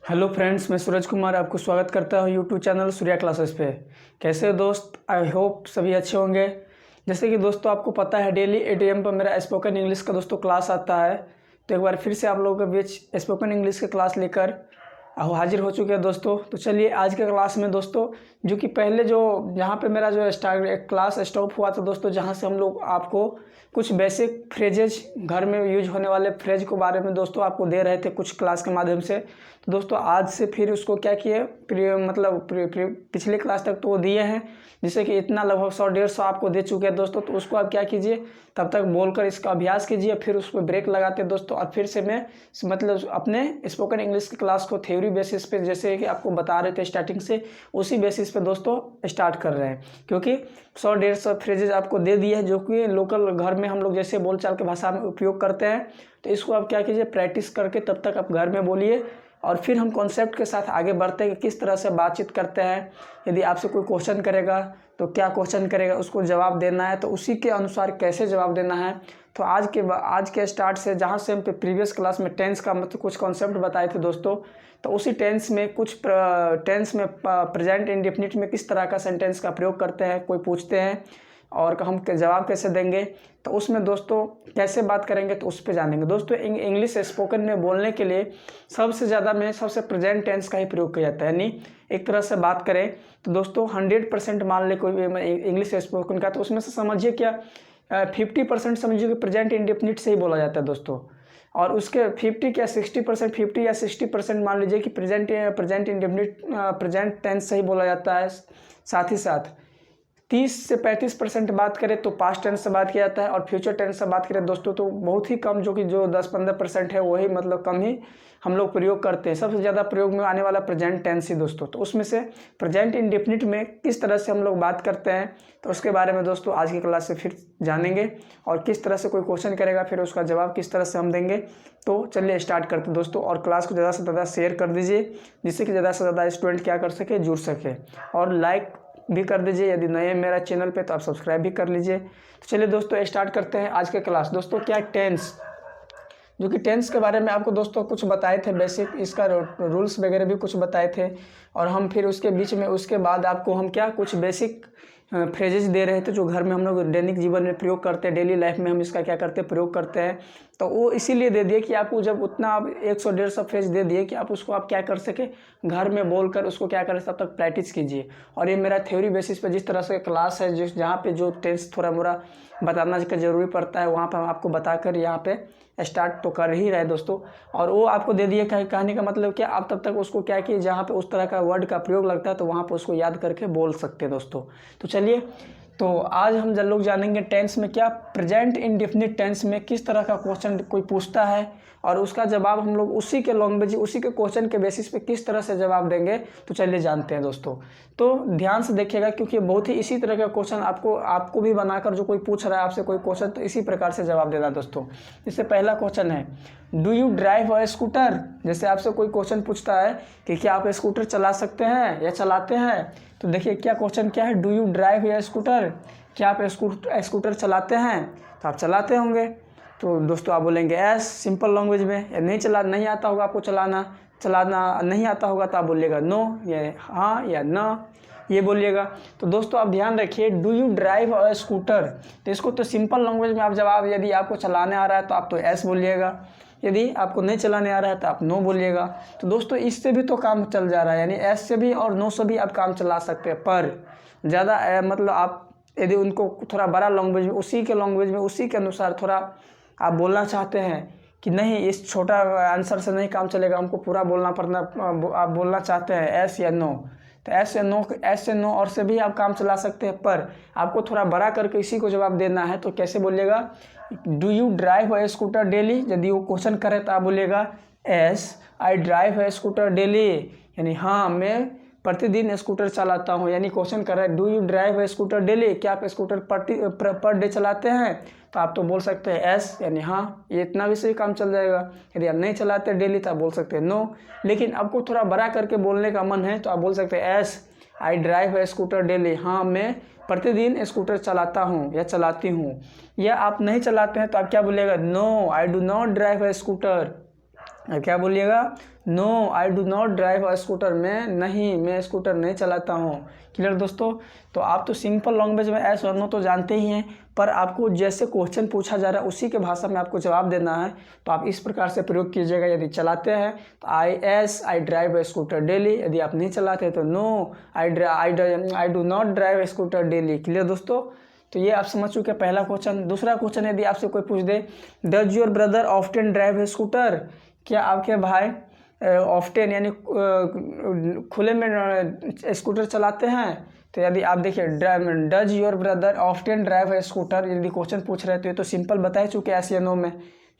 Hello friends, मैं सूरज कुमार आपको स्वागत करता हूँ यूट्यूब चैनल सूर्या क्लासेस पे। कैसे हो दोस्त? आई होप सभी अच्छे होंगे। जैसे कि दोस्तों आपको पता है डेली 8 AM पर मेरा स्पोकन इंग्लिश का दोस्तों क्लास आता है। तो एक बार फिर से आप लोगों के बीच स्पोकन इंग्लिश का क्लास लेकर हाजिर हो चुके हैं दोस्तों। तो चलिए आज के क्लास में दोस्तों, जो कि पहले जो जहाँ पे मेरा जो क्लास स्टॉप हुआ था दोस्तों, जहाँ से हम लोग आपको कुछ बेसिक फ्रेजेज, घर में यूज होने वाले फ्रेज के बारे में दोस्तों आपको दे रहे थे कुछ क्लास के माध्यम से। तो दोस्तों आज से फिर उसको क्या किए, पिछले क्लास तक तो वो दिए हैं, जिससे कि इतना लगभग 100-150 आपको दे चुके हैं दोस्तों। तो उसको आप क्या कीजिए, तब तक बोलकर इसका अभ्यास कीजिए, फिर उस पर ब्रेक लगाते हैं दोस्तों। और फिर से मैं अपने स्पोकन इंग्लिश की क्लास को थ्योरी बेसिस पे, जैसे कि आपको बता रहे थे स्टार्टिंग से, उसी बेसिस पे दोस्तों स्टार्ट कर रहे हैं। क्योंकि 100-150 फ्रेजेज आपको दे दिए हैं, जो कि लोकल घर में हम लोग जैसे बोलचाल की भाषा में उपयोग करते हैं। तो इसको आप क्या कीजिए, प्रैक्टिस करके तब तक आप घर में बोलिए। और फिर हम कॉन्सेप्ट के साथ आगे बढ़ते हैं कि किस तरह से बातचीत करते हैं। यदि आपसे कोई क्वेश्चन करेगा तो क्या क्वेश्चन करेगा, उसको जवाब देना है, तो उसी के अनुसार कैसे जवाब देना है। तो आज के स्टार्ट से, जहाँ से हम प्रीवियस क्लास में टेंस का मतलब कुछ कॉन्सेप्ट बताए थे दोस्तों, तो उसी टेंस में टेंस में प्रेजेंट इंडेफिनिट में किस तरह का सेंटेंस का प्रयोग करते हैं, कोई पूछते हैं और हम जवाब कैसे देंगे, तो उसमें दोस्तों कैसे बात करेंगे, तो उस पर जानेंगे दोस्तों। इंग्लिश स्पोकन में बोलने के लिए सबसे प्रेजेंट टेंस का ही प्रयोग किया जाता है। यानी एक तरह से बात करें तो दोस्तों 100% मान ले कोई इंग्लिश स्पोकन का, तो उसमें से समझिए क्या 50% समझिए कि प्रेजेंट इंडेफिनिट से ही बोला जाता है दोस्तों। और उसके 50 या 60% मान लीजिए कि प्रेजेंट इंडेफिनिट प्रेजेंट टेंस से ही बोला जाता है। साथ ही साथ 30 से 35% बात करें तो पास्ट टेंस से बात किया जाता है। और फ्यूचर टेंस से बात करें दोस्तों तो बहुत ही कम, जो 10-15% है, वही मतलब कम ही हम लोग प्रयोग करते हैं। सबसे ज़्यादा प्रयोग में आने वाला प्रेजेंट टेंस ही दोस्तों। तो उसमें से प्रेजेंट इंडेफिनिट में किस तरह से हम लोग बात करते हैं, तो उसके बारे में दोस्तों आज की क्लास से फिर जानेंगे। और किस तरह से कोई क्वेश्चन करेगा, फिर उसका जवाब किस तरह से हम देंगे। तो चलिए स्टार्ट करते हैं दोस्तों। और क्लास को ज़्यादा से ज़्यादा शेयर कर दीजिए, जिससे कि ज़्यादा से ज़्यादा स्टूडेंट क्या कर सके, जुड़ सके। और लाइक भी कर दीजिए, यदि नए मेरा चैनल पे तो आप सब्सक्राइब भी कर लीजिए। तो चलिए दोस्तों स्टार्ट करते हैं आज के क्लास। दोस्तों क्या टेंस, जो कि टेंस के बारे में आपको दोस्तों कुछ बताए थे, बेसिक इसका रूल्स वगैरह भी कुछ बताए थे। और हम फिर उसके बीच में उसके बाद आपको हम क्या कुछ बेसिक फ्रेजेस दे रहे थे, जो घर में हम लोग दैनिक जीवन में प्रयोग करते हैं, डेली लाइफ में हम इसका क्या करते हैं, प्रयोग करते हैं। तो वो इसीलिए दे दिए कि आपको जब उतना आप 100-150 फ्रेज दे दिए कि आप उसको आप क्या कर सके, घर में बोलकर उसको क्या करें, तब तक प्रैक्टिस कीजिए। और ये मेरा थ्योरी बेसिस पे जिस तरह से क्लास है, जहाँ पे जो टेंस थोड़ा मोड़ा बताना का जरूरी पड़ता है, वहाँ पर हम आपको बताकर यहाँ पे स्टार्ट तो कर ही रहे दोस्तों। और वो आपको दे दिए, कहने का मतलब क्या, आप तब तक उसको क्या किए, जहाँ पे उस तरह का वर्ड का प्रयोग लगता है तो वहाँ पे उसको याद करके बोल सकते हैं दोस्तों। तो चलिए, तो आज हम लोग जानेंगे टेंस में क्या, प्रेजेंट इंडेफिनिट टेंस में किस तरह का क्वेश्चन कोई पूछता है और उसका जवाब हम लोग उसी के लैंग्वेज, उसी के क्वेश्चन के बेसिस पे किस तरह से जवाब देंगे। तो चलिए जानते हैं दोस्तों। तो ध्यान से देखिएगा, क्योंकि बहुत ही इसी तरह का क्वेश्चन आपको भी बनाकर, जो कोई पूछ रहा है आपसे कोई क्वेश्चन, तो इसी प्रकार से जवाब देना दोस्तों। इससे पहला क्वेश्चन है, do you drive a scooter. जैसे आपसे कोई क्वेश्चन पूछता है कि क्या आप स्कूटर चला सकते हैं या चलाते हैं, तो देखिए क्या क्वेश्चन क्या है, do you drive a scooter, क्या आप स्कूटर चलाते हैं। तो आप चलाते होंगे, तो दोस्तों आप बोलेंगे एस, सिंपल लैंग्वेज में। या नहीं आता होगा आपको चलाना नहीं आता होगा तो आप बोलिएगा नो, या हाँ या ना, ये बोलिएगा। तो दोस्तों आप ध्यान रखिए, do you drive a scooter, तो इसको तो सिंपल लैंग्वेज में आप जवाब, यदि आपको चलाने आ रहा है तो आप तो एस बोलिएगा, यदि आपको नहीं चलाने आ रहा है तो आप नो बोलिएगा। तो दोस्तों इससे भी तो काम चल जा रहा है, यानी एस से भी और नो से भी आप काम चला सकते हैं। पर ज़्यादा मतलब आप यदि उनको थोड़ा बड़ा लैंग्वेज में, उसी के लैंग्वेज में, उसी के अनुसार थोड़ा आप बोलना चाहते हैं कि नहीं इस छोटा आंसर से नहीं काम चलेगा, हमको पूरा बोलना पड़ना, आप बोलना चाहते हैं एस या नो, तो एस या नो और से भी आप काम चला सकते हैं। पर आपको थोड़ा बड़ा करके इसी को जवाब देना है, तो कैसे बोलिएगा, do you drive a scooter daily. यदि वो क्वेश्चन करे तो आप बोलिएगा S I drive a scooter daily, यानी हाँ मैं प्रतिदिन स्कूटर चलाता हूँ। यानी क्वेश्चन कर रहा है, do you drive a scooter daily, क्या आप स्कूटर पर डे चलाते हैं, तो आप तो बोल सकते हैं एस, यानी हाँ, ये इतना भी सही काम चल जाएगा। यदि आप नहीं चलाते डेली तो आप बोल सकते हैं नो। लेकिन आपको थोड़ा बड़ा करके बोलने का मन है तो आप बोल सकते हैं S I drive a scooter daily, हाँ मैं प्रतिदिन स्कूटर चलाता हूँ या चलाती हूँ। या आप नहीं चलाते हैं तो आप क्या बोलिएगा, no I do not drive a scooter, अब क्या बोलिएगा, no I do not drive a scooter, मैं स्कूटर नहीं चलाता हूँ। क्लियर दोस्तों। तो आप तो सिंपल लैंग्वेज में एस और नो तो जानते ही हैं, पर आपको जैसे क्वेश्चन पूछा जा रहा है उसी के भाषा में आपको जवाब देना है। तो आप इस प्रकार से प्रयोग कीजिएगा। यदि चलाते हैं तो I drive a scooter daily. यदि आप नहीं चलाते तो no I do not drive a scooter daily. Clear दोस्तों। तो ये आप समझ चुके हैं पहला क्वेश्चन। दूसरा क्वेश्चन यदि आपसे कोई पूछ दे, does your brother often drive a scooter, क्या आपके भाई ऑफ्टन यानी खुले में स्कूटर चलाते हैं। तो यदि आप देखिए does your brother often drive a scooter, यदि क्वेश्चन पूछ रहे हैं तो ये तो सिंपल बता ही चुके हैं एस या नो में।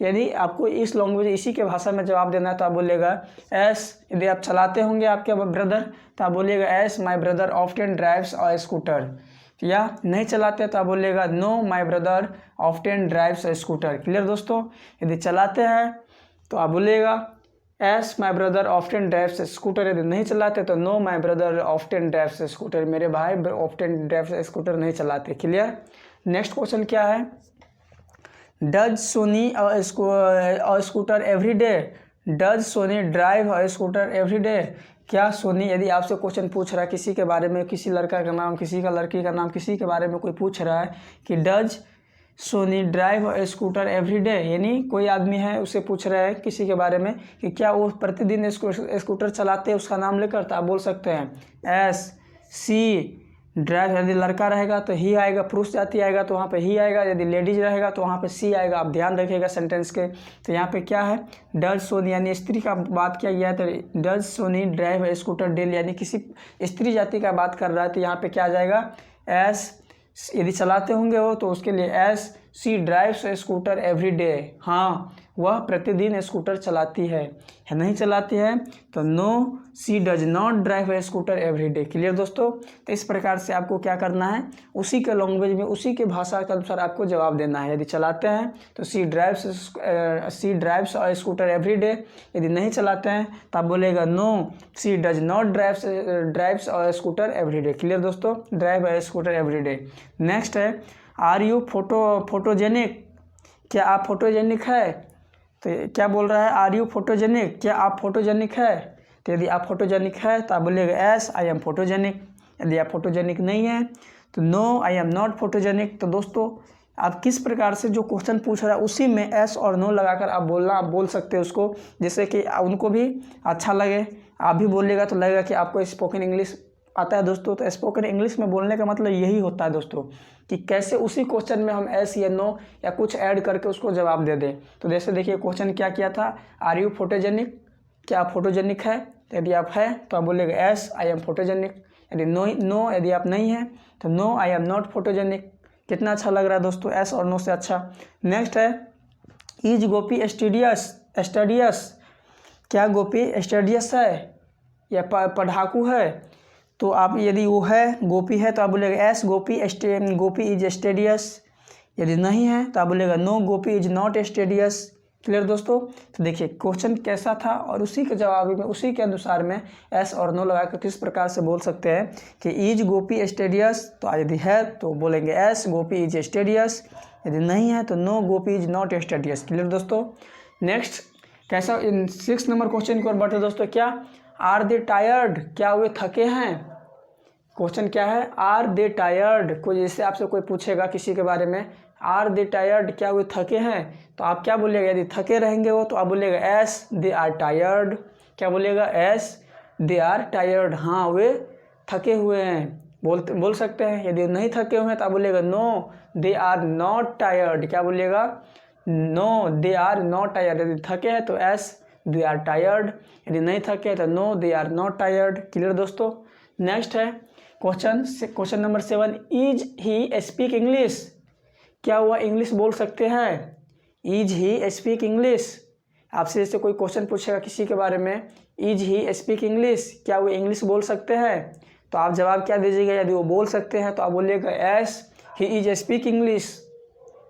यदि आपको इस लैंग्वेज इसी के भाषा में जवाब देना है तो आप बोलिएगा एस। यदि आप चलाते होंगे आपके ब्रदर तो आप बोलिएगा S my brother often drives a scooter. या नहीं चलाते तो आप बोलिएगा no my brother often drives a scooter. Clear दोस्तों। यदि चलाते हैं तो आप बोलिएगा S my brother often drives scooter. यदि नहीं चलाते तो no my brother often drives scooter, मेरे भाई ऑफ्टन ड्राइव्स स्कूटर नहीं चलाते। क्लियर। नेक्स्ट क्वेश्चन क्या है, does Soni a scooter every day, does Soni drive a scooter every day, क्या सोनी, यदि आपसे क्वेश्चन पूछ रहा है किसी के बारे में, किसी लड़का का नाम, किसी का लड़की का नाम, किसी के बारे में कोई पूछ रहा है कि does Soni drive a scooter every day, यानी कोई आदमी है उससे पूछ रहा है किसी के बारे में कि क्या वो प्रतिदिन स्कूटर चलाते हैं, उसका नाम लेकर, तो आप बोल सकते हैं एस सी ड्राइव। यदि लड़का रहेगा तो ही आएगा, पुरुष जाति आएगा तो वहाँ पे ही आएगा, यदि लेडीज रहेगा तो वहाँ पे सी आएगा। आप ध्यान रखिएगा सेंटेंस के। तो यहाँ पे क्या है, डज सोनी यानी स्त्री का बात किया गया है, तो does Soni drive a scooter daily यानी किसी स्त्री जाति का बात कर रहा है, तो यहाँ पे क्या आ जाएगा एस। यदि चलाते होंगे वो तो उसके लिए S she drives A scooter every day, हाँ वह प्रतिदिन स्कूटर चलाती है। नहीं चलाती है तो no she does not drive a scooter every day. Clear दोस्तों। तो इस प्रकार से आपको क्या करना है, उसी के लैंग्वेज में उसी के भाषा के अनुसार आपको जवाब देना है। यदि चलाते हैं तो she drives a scooter every day. यदि नहीं चलाते हैं तो आप बोलेगा no she does not drives a scooter every day. Clear दोस्तों, drive a scooter every day. Next है, आर यू फोटोजेनिक, क्या आप फोटोजेनिक है। तो क्या बोल रहा है, आर यू फोटोजेनिक, क्या आप फोटोजेनिक है। तो यदि आप फोटोजेनिक है तो आप बोलिएगा एस आई एम फोटोजेनिक। यदि आप फोटोजेनिक नहीं है तो no I am not photogenic. तो दोस्तों आप किस प्रकार से जो क्वेश्चन पूछ रहा है उसी में एस और नो लगाकर आप बोल सकते हैं उसको, जिससे कि उनको भी अच्छा लगे, आप भी बोलिएगा तो लगेगा कि आपको स्पोकन इंग्लिश आता है दोस्तों। तो स्पोकन इंग्लिश में बोलने का मतलब यही होता है दोस्तों कि कैसे उसी क्वेश्चन में हम एस या नो या कुछ ऐड करके उसको जवाब दे दें। तो जैसे देखिए क्वेश्चन क्या किया था, आर यू फोटोजेनिक, क्या आप फोटोजेनिक है। यदि आप है तो आप बोलेगा एस आई एम फोटोजेनिक। यदि नो यदि आप नहीं है तो no I am not photogenic. कितना अच्छा लग रहा है दोस्तों, एस और नो से अच्छा। नेक्स्ट है, इज गोपी स्टडियस, क्या गोपी स्टडियस है या पढ़ाकू है। तो आप यदि वो है गोपी है तो आप बोलेगा एस गोपी इज स्टडियस। यदि नहीं है तो आप बोलेगा no Gopi is not studious. Clear दोस्तों। तो देखिए क्वेश्चन कैसा था और उसी के जवाब में उसी के अनुसार में एस और नो लगा कर किस प्रकार से बोल सकते हैं कि इज गोपी स्टडियस। तो यदि है तो बोलेंगे एस गोपी इज स्टडियस। यदि नहीं है तो no Gopi is not studious. Clear दोस्तों। नेक्स्ट कैसा, 6 नंबर क्वेश्चन की ओर बढ़ते दोस्तों। क्या आर दे टायर्ड, क्या वे थके हैं। क्वेश्चन क्या है, आर दे टायर्ड। कोई जैसे आपसे कोई पूछेगा किसी के बारे में, आर दे टायर्ड, क्या वे थके हैं, तो आप क्या बोलिएगा। यदि थके रहेंगे वो तो आप बोलिएगा एस दे आर टायर्ड। क्या बोलिएगा, एस दे आर टायर्ड, हाँ वे थके हुए हैं, बोल सकते हैं। यदि नहीं थके हुए हैं तो आप बोलिएगा no they are not tired. क्या बोलिएगा, no they are not tired. यदि थके हैं तो एस दे आर टायर्ड। यदि नहीं थके तो no they are not tired. Clear दोस्तों। नेक्स्ट है question number 7, is he speak English, क्या वह इंग्लिश बोल सकते हैं। इज ही स्पीक इंग्लिश, आपसे जैसे कोई क्वेश्चन पूछेगा किसी के बारे में, इज ही स्पीक इंग्लिश, क्या वो इंग्लिश बोल सकते हैं। तो आप जवाब क्या दीजिएगा, यदि वो बोल सकते हैं तो आप बोलिएगा yes he is speak English.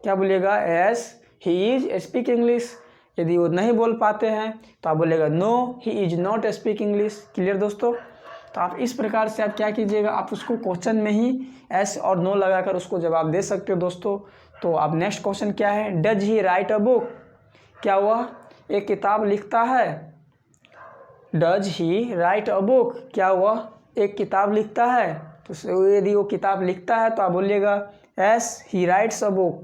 क्या बोलिएगा, yes he is speak English. यदि वो नहीं बोल पाते हैं तो आप बोलेगा no he is not speak English. Clear दोस्तों। तो आप इस प्रकार से आप क्या कीजिएगा, आप उसको क्वेश्चन में ही एस और नो लगाकर उसको जवाब दे सकते हो दोस्तों। तो अब नेक्स्ट क्वेश्चन क्या है, does he write a book, क्या वह एक किताब लिखता है? Does he write a book? क्या वह एक किताब लिखता है? तो यदि वो किताब लिखता है तो आप बोलिएगा yes he writes a book,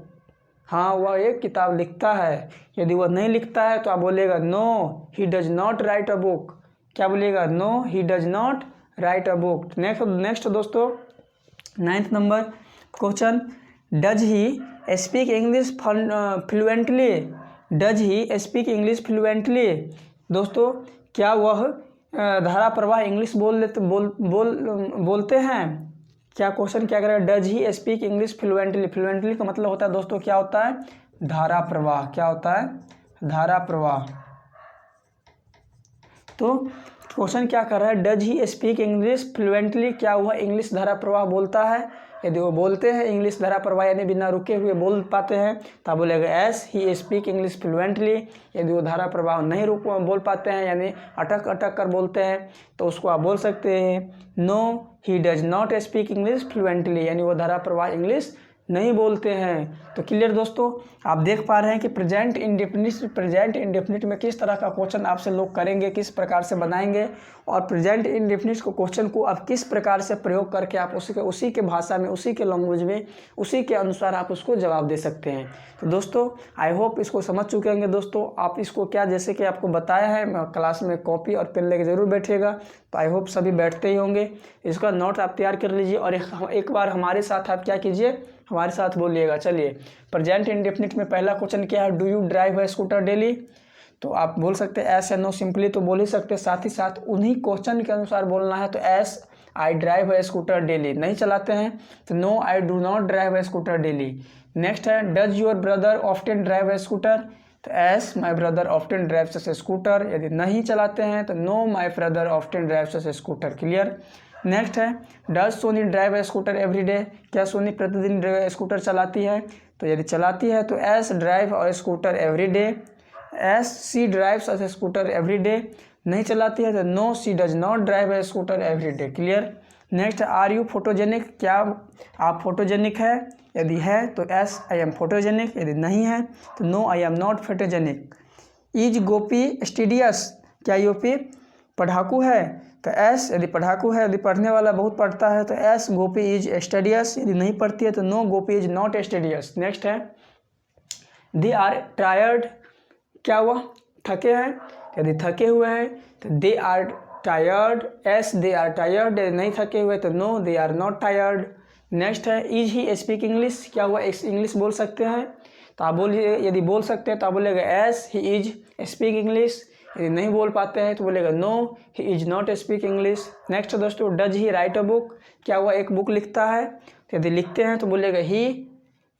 हाँ वह एक किताब लिखता है। यदि वह नहीं लिखता है तो आप बोलिएगा no he does not write a book. क्या बोलिएगा? No he does not write a book. Next दोस्तों 9th number question, does he speak English fluently? Does he speak English fluently? दोस्तों क्या वह धारा प्रवाह इंग्लिश बोलते हैं? क्या क्वेश्चन क्या करेगा? Does he speak English fluently? Fluently का मतलब होता है दोस्तों क्या होता है? धारा प्रवाह। क्या होता है? धारा प्रवाह। तो क्वेश्चन क्या कर रहा है? Does he speak English fluently? क्या वह इंग्लिश धारा प्रवाह बोलता है? यदि वो बोलते हैं इंग्लिश धारा प्रवाह यानी बिना रुके हुए बोल पाते हैं तो आप बोलेगा yes he speak English fluently. यदि वो धारा प्रवाह नहीं बोल पाते हैं यानी अटक अटक कर बोलते हैं तो उसको आप बोल सकते हैं no he does not speak English fluently, यानी वो धारा प्रवाह इंग्लिश नहीं बोलते हैं। तो क्लियर दोस्तों, आप देख पा रहे हैं कि प्रेजेंट इंडेफिनिट में किस तरह का क्वेश्चन आपसे लोग करेंगे, किस प्रकार से बनाएंगे और प्रेजेंट इंडेफिनिट को क्वेश्चन को आप किस प्रकार से प्रयोग करके आप उसी के भाषा में, उसी के लैंग्वेज में, उसी के अनुसार आप उसको जवाब दे सकते हैं। तो दोस्तों आई होप इसको समझ चुके होंगे। दोस्तों आप इसको क्या, जैसे कि आपको बताया है, क्लास में कॉपी और पेन लेके जरूर बैठिएगा। तो आई होप सभी बैठते ही होंगे। इसका नोट आप तैयार कर लीजिए और एक बार हमारे साथ आप क्या कीजिए, हमारे साथ बोलिएगा। चलिए प्रेजेंट इंडेफिनिट में पहला क्वेश्चन क्या है? Do you drive a scooter daily? तो आप बोल सकते हैं एस या नो, सिंपली तो बोल ही सकते हैं। साथ ही साथ उन्हीं क्वेश्चन के अनुसार बोलना है। तो yes I drive a scooter daily, नहीं चलाते हैं तो no I do not drive a scooter daily. Next है does your brother often drive a scooter? तो yes my brother often drives a scooter. यदि नहीं चलाते हैं तो no my brother often drives a scooter. Clear. Next है does Soni drive a scooter every day? क्या सोनी प्रतिदिन स्कूटर चलाती है? तो यदि चलाती है तो yes drive a scooter every day. Yes she drives a scooter every day. नहीं चलाती है तो no she does not drive a scooter every day. Clear. Next are you photogenic? क्या आप फोटोजेनिक है? यदि है तो एस आई एम फोटोजेनिक। यदि नहीं है तो no I am not photogenic. Is Gopi studious? क्या यूपी पढ़ाकू है? तो एस यदि पढ़ाकू है, यदि पढ़ने वाला बहुत पढ़ता है तो एस गोपी इज स्टडियस। यदि नहीं पढ़ती है तो no Gopi is not studious. Next है दे आर टायर्ड? क्या वह थके हैं? यदि थके हुए हैं तो they are tired, yes they are tired. यदि नहीं थके हुए तो no they are not tired. Next है इज ही स्पीक इंग्लिश? क्या वह इंग्लिश बोल सकते हैं? तो आप बोलिए, यदि बोल सकते हैं तो आप बोलेगा yes he is speak English. यदि नहीं बोल पाते हैं तो बोलेगा no he is not speak English. Next दोस्तों does he write a book? क्या वह एक बुक लिखता है? तो यदि लिखते हैं तो बोलेगा he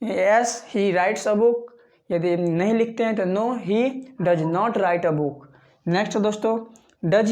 yes he writes a book. यदि नहीं लिखते हैं तो no he does not write a book. Next दोस्तों does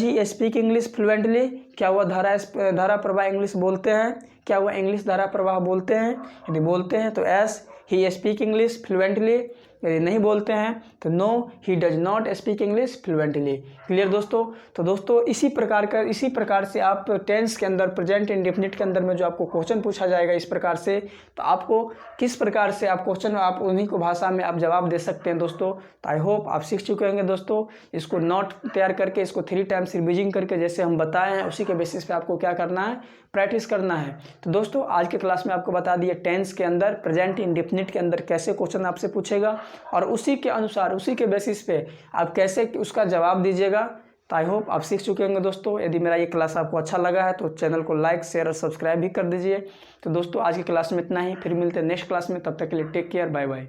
he speak English fluently? क्या वह धारा प्रवाह इंग्लिश बोलते हैं? क्या वह इंग्लिश धारा प्रवाह बोलते हैं? यदि बोलते हैं तो yes he speak English fluently. यदि नहीं बोलते हैं तो no he does not speak English fluently. Clear दोस्तों। तो दोस्तों इसी प्रकार से आप टेंस के अंदर, प्रेजेंट इंडेफिनिट के अंदर में जो आपको क्वेश्चन पूछा जाएगा इस प्रकार से, तो आपको किस प्रकार से आप क्वेश्चन आप उन्हीं को भाषा में आप जवाब दे सकते हैं दोस्तों। तो आई होप आप सीख चुके होंगे दोस्तों। इसको नोट तैयार करके इसको 3 टाइम्स रिविजन करके जैसे हम बताए हैं उसी के बेसिस पे आपको क्या करना है, प्रैक्टिस करना है। तो दोस्तों आज के क्लास में आपको बता दिए टेंस के अंदर, प्रेजेंट इंडेफिनिट के अंदर कैसे क्वेश्चन आपसे पूछेगा और उसी के अनुसार, उसी के बेसिस पे आप कैसे उसका जवाब दीजिएगा। तो आई होप आप सीख चुके होंगे दोस्तों। यदि मेरा ये क्लास आपको अच्छा लगा है तो चैनल को लाइक, शेयर और सब्सक्राइब भी कर दीजिए। तो दोस्तों आज की क्लास में इतना ही, फिर मिलते हैं नेक्स्ट क्लास में। तब तक के लिए टेक केयर, बाय बाय।